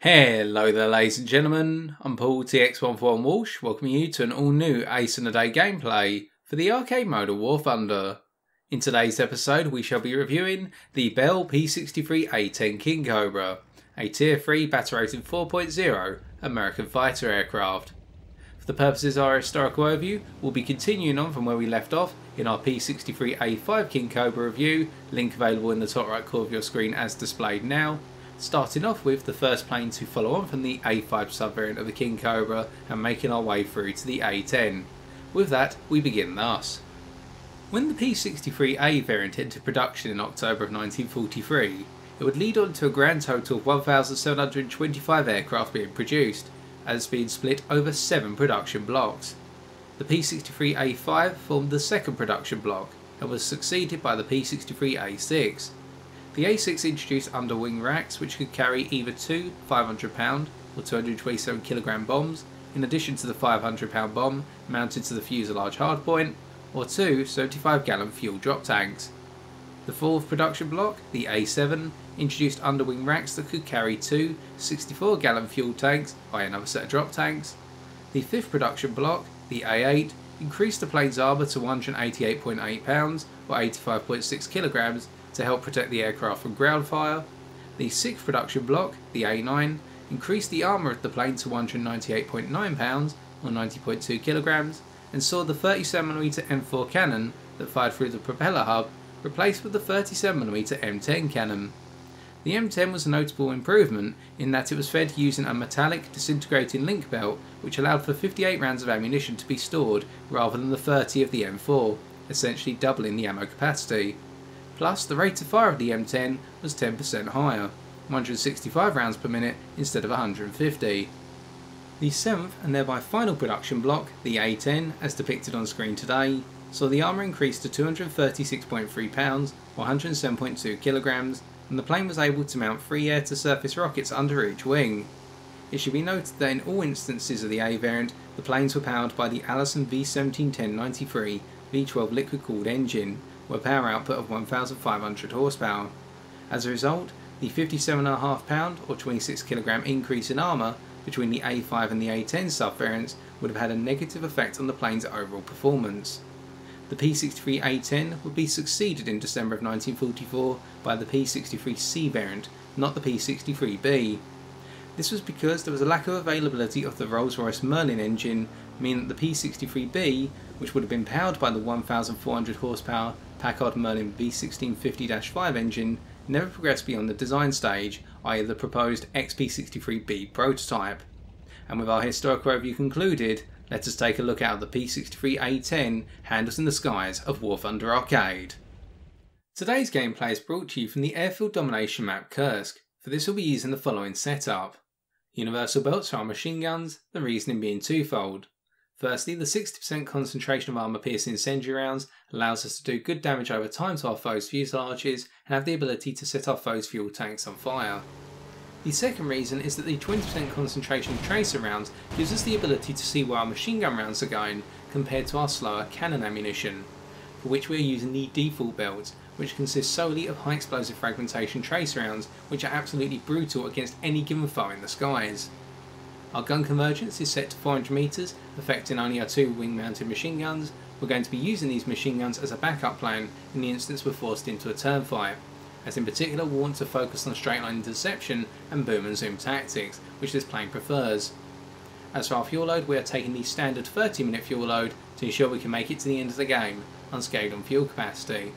Hello there ladies and gentlemen, I'm Paul TX141 Walsh, welcoming you to an all new Ace in a Day gameplay for the arcade mode of War Thunder. In today's episode we shall be reviewing the Bell P-63A-10 Kingcobra, a Tier 3 battle rated 4.0 American fighter aircraft. For the purposes of our historical overview, we'll be continuing on from where we left off in our P-63A-5 Kingcobra review, link available in the top right corner of your screen as displayed now. Starting off with the first plane to follow on from the A5 subvariant of the Kingcobra and making our way through to the A10. With that, we begin thus. When the P-63A variant entered production in October of 1943, it would lead on to a grand total of 1,725 aircraft being produced, as being split over 7 production blocks. The P-63A-5 formed the second production block and was succeeded by the P-63A-6. The A6 introduced underwing racks which could carry either two 500-pound or 227kg bombs, in addition to the 500-pound bomb mounted to the fuselage hardpoint, or two 75-gallon fuel drop tanks. The fourth production block, the A7, introduced underwing racks that could carry two 64-gallon fuel tanks by another set of drop tanks. The fifth production block, the A8, increased the plane's armour to 188.8 pounds or 85.6kg to help protect the aircraft from ground fire. The sixth production block, the A9, increased the armour of the plane to 198.9 pounds or 90.2kg and saw the 37mm M4 cannon that fired through the propeller hub replaced with the 37mm M10 cannon. The M10 was a notable improvement in that it was fed using a metallic disintegrating link belt which allowed for 58 rounds of ammunition to be stored rather than the 30 of the M4, essentially doubling the ammo capacity. Plus, the rate of fire of the M10 was 10% higher, 165 rounds per minute instead of 150. The seventh and thereby final production block, the A10, as depicted on screen today, saw the armour increase to 236.3 pounds or 107.2kg, and the plane was able to mount 3 air-to-surface rockets under each wing. It should be noted that in all instances of the A variant, the planes were powered by the Allison V1710-93 V12 liquid-cooled engine, with a power output of 1,500 horsepower. As a result, the 57.5 pound or 26kg increase in armour between the A5 and the A10 subvariants would have had a negative effect on the plane's overall performance. The P-63A-10 would be succeeded in December of 1944 by the P-63C variant, not the P-63B. This was because there was a lack of availability of the Rolls-Royce Merlin engine, meaning that the P-63B, which would have been powered by the 1,400 horsepower Packard Merlin V1650-5 engine, never progressed beyond the design stage, i.e. the proposed XP63B prototype. And with our historical overview concluded, let us take a look at how the P-63A-10 handles in the skies of War Thunder Arcade. Today's gameplay is brought to you from the airfield domination map Kursk. For this we'll be using the following setup. Universal belts for our machine guns, the reasoning being twofold. Firstly, the 60% concentration of armour-piercing incendiary rounds allows us to do good damage over time to our foes' fuselages and have the ability to set our foes' fuel tanks on fire. The second reason is that the 20% concentration of tracer rounds gives us the ability to see where our machine gun rounds are going compared to our slower cannon ammunition, for which we are using the default belt, which consists solely of high explosive fragmentation tracer rounds which are absolutely brutal against any given foe in the skies. Our gun convergence is set to 400 metres, affecting only our 2 wing-mounted machine guns. We're going to be using these machine guns as a backup plan in the instance we're forced into a turn fight, as in particular we want to focus on straight line interception and boom and zoom tactics, which this plane prefers. As for our fuel load, we are taking the standard 30-minute fuel load to ensure we can make it to the end of the game, unscathed on fuel capacity.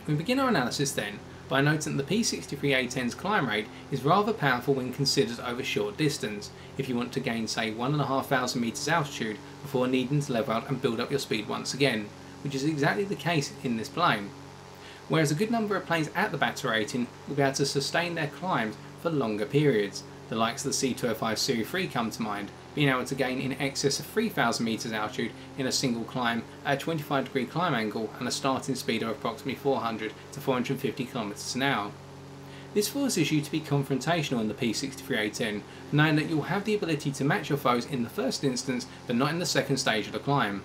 We begin our analysis then by noting that the P-63A-10's climb rate is rather powerful when considered over short distance, if you want to gain say 1,500 metres altitude before needing to level out and build up your speed once again, which is exactly the case in this plane. Whereas a good number of planes at the battle rating will be able to sustain their climbs for longer periods, the likes of the C-205 Series 3 come to mind, being able to gain in excess of 3,000 metres altitude in a single climb at a 25-degree climb angle and a starting speed of approximately 400 to 450 km an hour. This forces you to be confrontational in the P-63A-10, knowing that you'll have the ability to match your foes in the first instance but not in the second stage of the climb.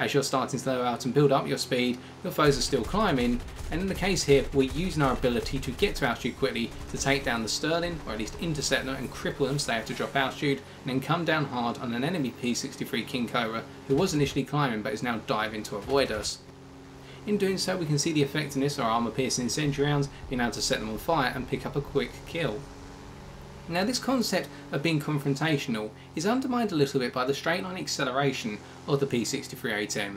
As you're starting to slow out and build up your speed, your foes are still climbing, and in the case here, we're using our ability to get to altitude quickly to take down the Sterling, or at least intercept them and cripple them so they have to drop altitude, and then come down hard on an enemy P-63 Kingcobra who was initially climbing but is now diving to avoid us. In doing so, we can see the effectiveness of our armour-piercing incendiary rounds being able to set them on fire and pick up a quick kill. Now, this concept of being confrontational is undermined a little bit by the straight line acceleration of the P-63A-10.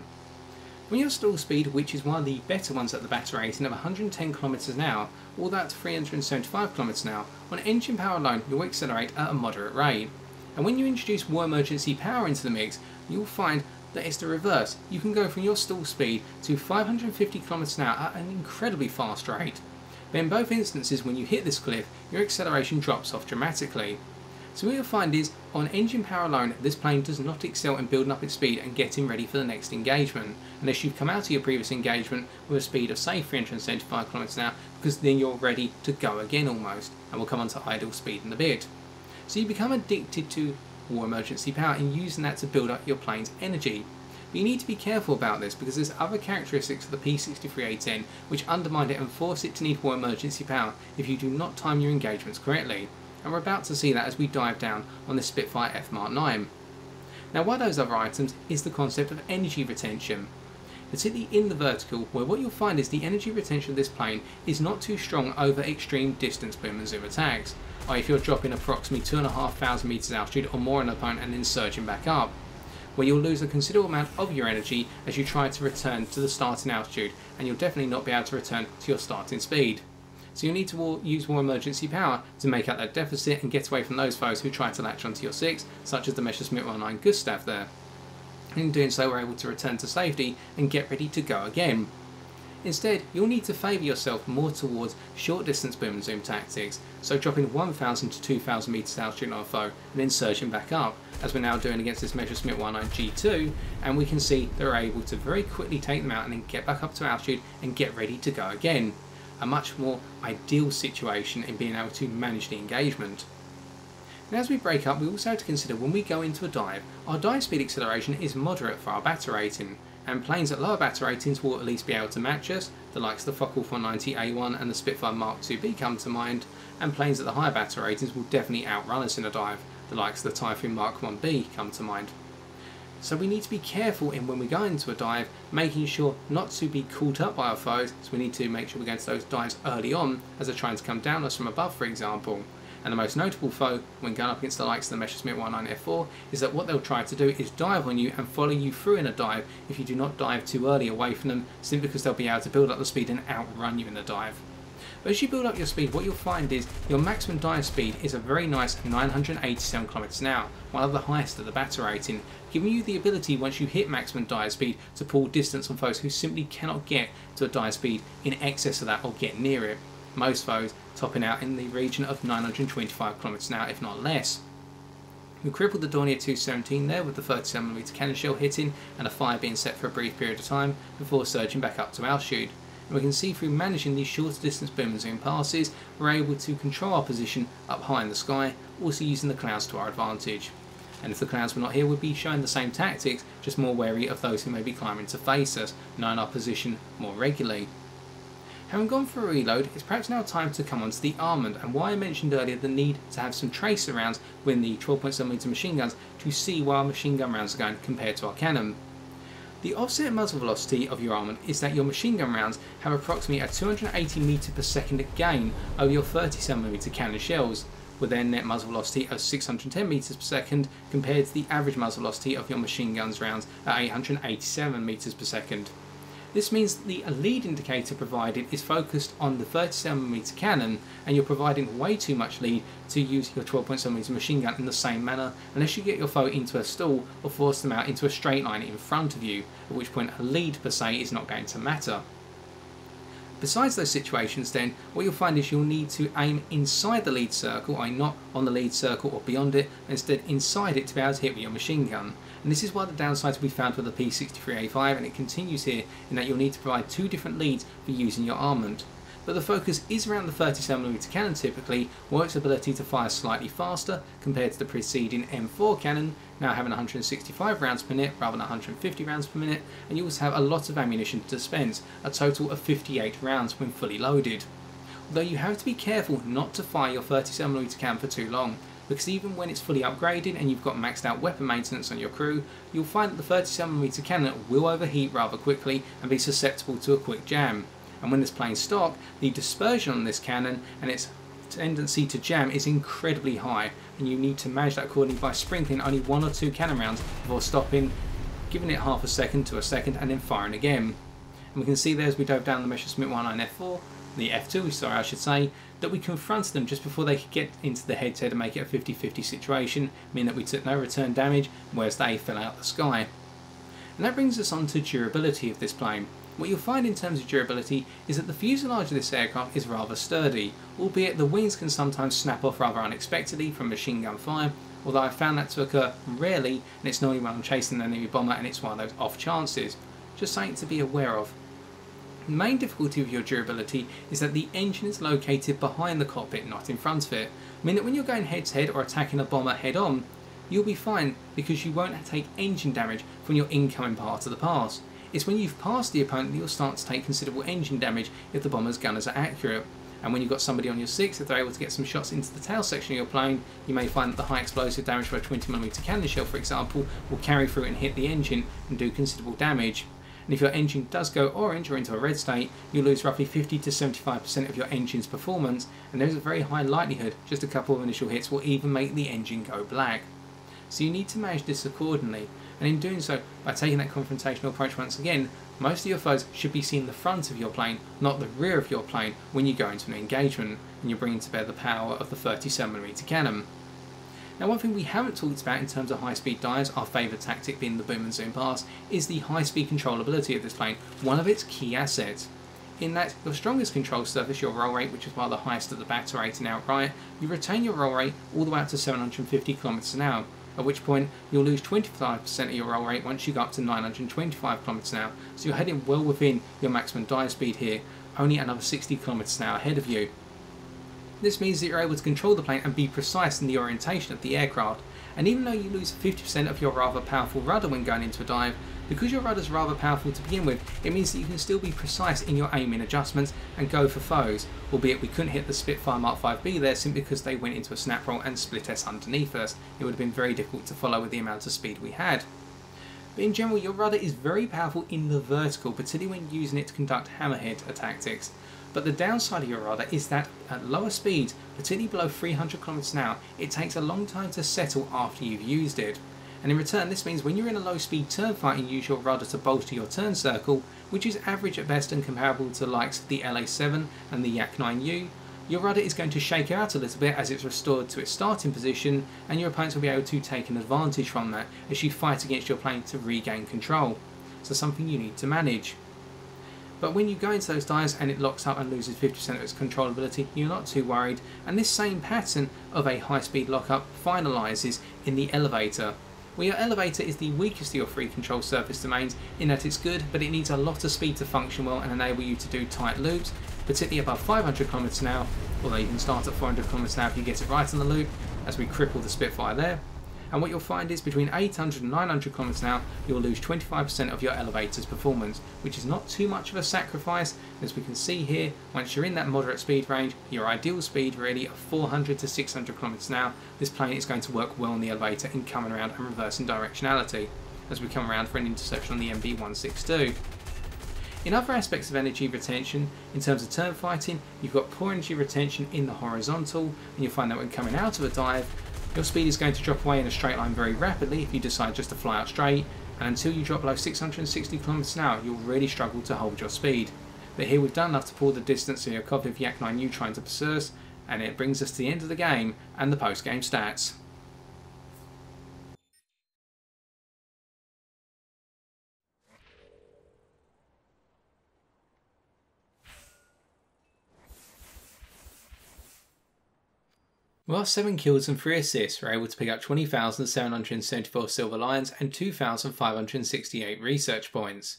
When your stall speed, which is one of the better ones at the battle rating of 110 km an hour, all that to 375 km an hour, on engine power alone you'll accelerate at a moderate rate. And when you introduce war emergency power into the mix, you'll find that it's the reverse. You can go from your stall speed to 550 km an hour at an incredibly fast rate. But in both instances, when you hit this cliff, your acceleration drops off dramatically. So what you'll find is, on engine power alone, this plane does not excel in building up its speed and getting ready for the next engagement, unless you've come out of your previous engagement with a speed of say 375 km an hour, because then you're ready to go again almost, and we'll come on to idle speed in a bit. So you become addicted to war emergency power and using that to build up your plane's energy. But you need to be careful about this because there's other characteristics of the P-63A-10 which undermine it and force it to need war emergency power if you do not time your engagements correctly. And we're about to see that as we dive down on the Spitfire F Mark 9. Now, one of those other items is the concept of energy retention, particularly in the vertical, where what you'll find is the energy retention of this plane is not too strong over extreme distance boom and zoom attacks, or if you're dropping approximately 2,500 meters altitude or more on an opponent and then surging back up, where you'll lose a considerable amount of your energy as you try to return to the starting altitude, and you'll definitely not be able to return to your starting speed. So you'll need to use more emergency power to make up that deficit and get away from those foes who try to latch onto your 6, such as the Messerschmitt 109 Gustav there. In doing so, we're able to return to safety and get ready to go again. Instead, you'll need to favour yourself more towards short distance boom and zoom tactics, so dropping 1,000 to 2,000 meters altitude on a foe and then surging back up, as we're now doing against this Messerschmitt 109 G2, and we can see that we're able to very quickly take them out and then get back up to altitude and get ready to go again. A much more ideal situation in being able to manage the engagement. And as we break up, we also have to consider when we go into a dive, our dive speed acceleration is moderate for our battle rating, and planes at lower battle ratings will at least be able to match us. The likes of the Focke-Wulf 190A1 and the Spitfire Mark 2B come to mind, and planes at the higher battle ratings will definitely outrun us in a dive. The likes of the Typhoon Mark 1B come to mind. So we need to be careful in when we go into a dive, making sure not to be caught up by our foes, so we need to make sure we go into those dives early on as they're trying to come down us from above, for example. And the most notable foe when going up against the likes of the Messerschmitt 109 F4 is that what they'll try to do is dive on you and follow you through in a dive if you do not dive too early away from them, simply because they'll be able to build up the speed and outrun you in the dive. But as you build up your speed, what you'll find is your maximum dive speed is a very nice 987 km an hour, one of the highest of the battle rating, giving you the ability once you hit maximum dive speed to pull distance on foes who simply cannot get to a dive speed in excess of that or get near it. Most foes topping out in the region of 925 km an hour, if not less. We crippled the Dornier 217 there with the 37mm cannon shell hitting and a fire being set for a brief period of time before surging back up to altitude. And we can see through managing these shorter distance boom and zoom passes, we're able to control our position up high in the sky, also using the clouds to our advantage. And if the clouds were not here, we'd be showing the same tactics, just more wary of those who may be climbing to face us, knowing our position more regularly. Having gone for a reload, it's perhaps now time to come on to the armament, and why I mentioned earlier the need to have some tracer rounds within the 12.7mm machine guns to see where our machine gun rounds are going compared to our cannon. The offset muzzle velocity of your armament is that your machine gun rounds have approximately a 280 meter per second gain over your 37mm cannon shells, with their net muzzle velocity of 610 meters per second compared to the average muzzle velocity of your machine guns rounds at 887 meters per second. This means that the lead indicator provided is focused on the 37mm cannon, and you're providing way too much lead to use your 12.7mm machine gun in the same manner unless you get your foe into a stall or force them out into a straight line in front of you, at which point a lead per se is not going to matter. Besides those situations then, what you'll find is you'll need to aim inside the lead circle, i.e. not on the lead circle or beyond it, but instead inside it to be able to hit with your machine gun. And this is one of the downsides we found with the P-63A-5, and it continues here in that you'll need to provide two different leads for using your armament. but the focus is around the 37mm cannon typically, or its ability to fire slightly faster compared to the preceding M4 cannon, now having 165 rounds per minute rather than 150 rounds per minute, and you also have a lot of ammunition to dispense, a total of 58 rounds when fully loaded. Although you have to be careful not to fire your 37mm cannon for too long, because even when it's fully upgraded and you've got maxed out weapon maintenance on your crew, you'll find that the 37mm cannon will overheat rather quickly and be susceptible to a quick jam. And when it's playing stock, the dispersion on this cannon and its tendency to jam is incredibly high, and you need to manage that accordingly by sprinkling only 1 or 2 cannon rounds before stopping, giving it half a second to a second, and then firing again. And we can see there as we dove down the Messerschmitt 19 F4, the F2, sorry I should say, that we confronted them just before they could get into the head-to-head and make it a 50-50 situation, meaning that we took no return damage, whereas they fell out the sky. And that brings us on to durability of this plane. What you'll find in terms of durability is that the fuselage of this aircraft is rather sturdy, albeit the wings can sometimes snap off rather unexpectedly from machine gun fire, although I've found that to occur rarely, and it's normally when I'm chasing an enemy bomber and it's one of those off chances. Just something to be aware of. The main difficulty of your durability is that the engine is located behind the cockpit, not in front of it, meaning that when you're going head to head or attacking a bomber head on, you'll be fine because you won't take engine damage from your incoming part of the pass. It's when you've passed the opponent that you'll start to take considerable engine damage if the bomber's gunners are accurate. And when you've got somebody on your 6, if they're able to get some shots into the tail section of your plane, you may find that the high explosive damage from a 20mm cannon shell, for example, will carry through and hit the engine and do considerable damage. And if your engine does go orange or into a red state, you'll lose roughly 50 to 75% of your engine's performance, and there's a very high likelihood just a couple of initial hits will even make the engine go black. So you need to manage this accordingly, and in doing so, by taking that confrontational approach once again, most of your foes should be seeing the front of your plane, not the rear of your plane when you go into an engagement, and you're bringing to bear the power of the 37mm cannon. Now, one thing we haven't talked about in terms of high-speed dives, our favourite tactic being the boom and zoom pass, is the high-speed controllability of this plane, one of its key assets. In that, your strongest control surface, your roll rate, which is one of the highest at the battle rating outright, you retain your roll rate all the way up to 750 km an hour, at which point you'll lose 25% of your roll rate once you go up to 925 km an hour, so you're heading well within your maximum dive speed here, only another 60 km an hour ahead of you. This means that you're able to control the plane and be precise in the orientation of the aircraft, and even though you lose 50% of your rather powerful rudder when going into a dive, because your rudder is rather powerful to begin with, it means that you can still be precise in your aiming adjustments and go for foes, albeit we couldn't hit the Spitfire Mark 5B there simply because they went into a snap roll and split S underneath us. It would have been very difficult to follow with the amount of speed we had. But in general, your rudder is very powerful in the vertical, particularly when using it to conduct hammerhead tactics. But the downside of your rudder is that at lower speeds, particularly below 300 km an hour, it takes a long time to settle after you've used it. And in return, this means when you're in a low speed turn fight and use your rudder to bolster your turn circle, which is average at best and comparable to the likes of the LA7 and the Yak 9U, your rudder is going to shake out a little bit as it's restored to its starting position, and your opponents will be able to take an advantage from that as you fight against your plane to regain control. So something you need to manage. But when you go into those dives and it locks up and loses 50% of its controllability, you're not too worried, and this same pattern of a high speed lockup finalises in the elevator. Well, your elevator is the weakest of your three control surface domains in that it's good, but it needs a lot of speed to function well and enable you to do tight loops, particularly above 500 km an hour, although you can start at 400 km an hour if you get it right on the loop, as we cripple the Spitfire there. And what you'll find is between 800 and 900 km an hour, you'll lose 25% of your elevator's performance, which is not too much of a sacrifice. As we can see here, once you're in that moderate speed range, your ideal speed really of 400 to 600 km an hour, this plane is going to work well on the elevator in coming around and reversing directionality, as we come around for an interception on the MB162. In other aspects of energy retention, in terms of turn fighting, you've got poor energy retention in the horizontal, and you'll find that when coming out of a dive, your speed is going to drop away in a straight line very rapidly if you decide just to fly out straight, and until you drop below 660 km an hour, you'll really struggle to hold your speed. But here we've done enough to pull the distance of your copy of Yak 9U trying to pursue us, and it brings us to the end of the game and the post-game stats. Well, 7 kills and 3 assists were able to pick up 20,774 Silver Lions and 2,568 research points.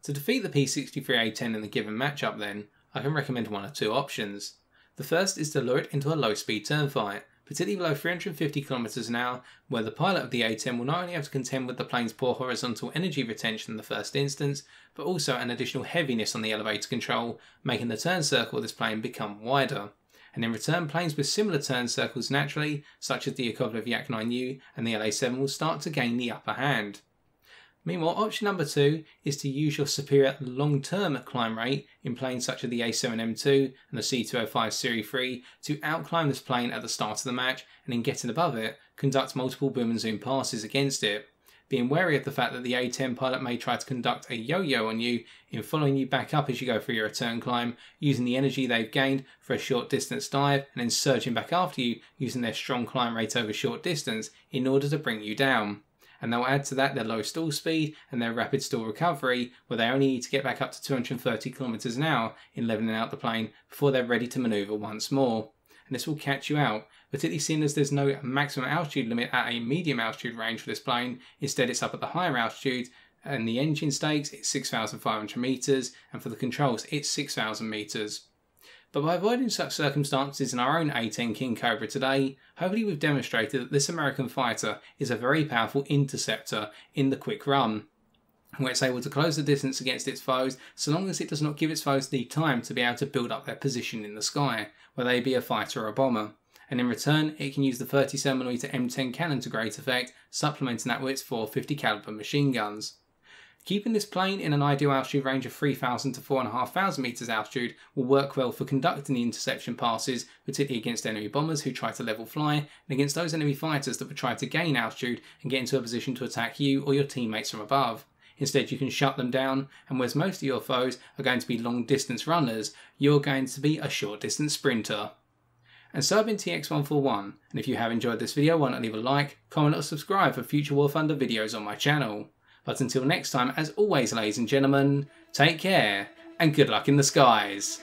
To defeat the P-63A-10 in the given matchup then, I can recommend one of two options. The first is to lure it into a low speed turn fight, particularly below 350 km an hour, where the pilot of the A-10 will not only have to contend with the plane's poor horizontal energy retention in the first instance, but also an additional heaviness on the elevator control, making the turn circle of this plane become wider. And in return, planes with similar turn circles naturally, such as the Yakovlev Yak-9U and the LA-7, will start to gain the upper hand. Meanwhile, option number 2 is to use your superior long-term climb rate in planes such as the A7M2 and the C205 Series 3 to outclimb this plane at the start of the match, and in getting above it, conduct multiple boom and zoom passes against it. Being wary of the fact that the A-10 pilot may try to conduct a yo-yo on you in following you back up as you go through your return climb, using the energy they've gained for a short distance dive and then surging back after you using their strong climb rate over short distance in order to bring you down. And they'll add to that their low stall speed and their rapid stall recovery, where they only need to get back up to 230 km an hour in levelling out the plane before they're ready to manoeuvre once more. And this will catch you out, particularly seeing as there's no maximum altitude limit at a medium altitude range for this plane. Instead, it's up at the higher altitude, and the engine stakes, it's 6,500 metres, and for the controls, it's 6,000 metres. But by avoiding such circumstances in our own A-10 Kingcobra today, hopefully we've demonstrated that this American fighter is a very powerful interceptor in the quick run, where it's able to close the distance against its foes so long as it does not give its foes the time to be able to build up their position in the sky, whether they be a fighter or a bomber. And in return, it can use the 37mm M10 cannon to great effect, supplementing that with its 450 caliber machine guns. Keeping this plane in an ideal altitude range of 3,000 to 4,500 metres altitude will work well for conducting the interception passes, particularly against enemy bombers who try to level fly, and against those enemy fighters that would try to gain altitude and get into a position to attack you or your teammates from above. Instead, you can shut them down, and whereas most of your foes are going to be long distance runners, you're going to be a short distance sprinter. And so I've been TX141, and if you have enjoyed this video, why not leave a like, comment or subscribe for future War Thunder videos on my channel. But until next time, as always ladies and gentlemen, take care and good luck in the skies.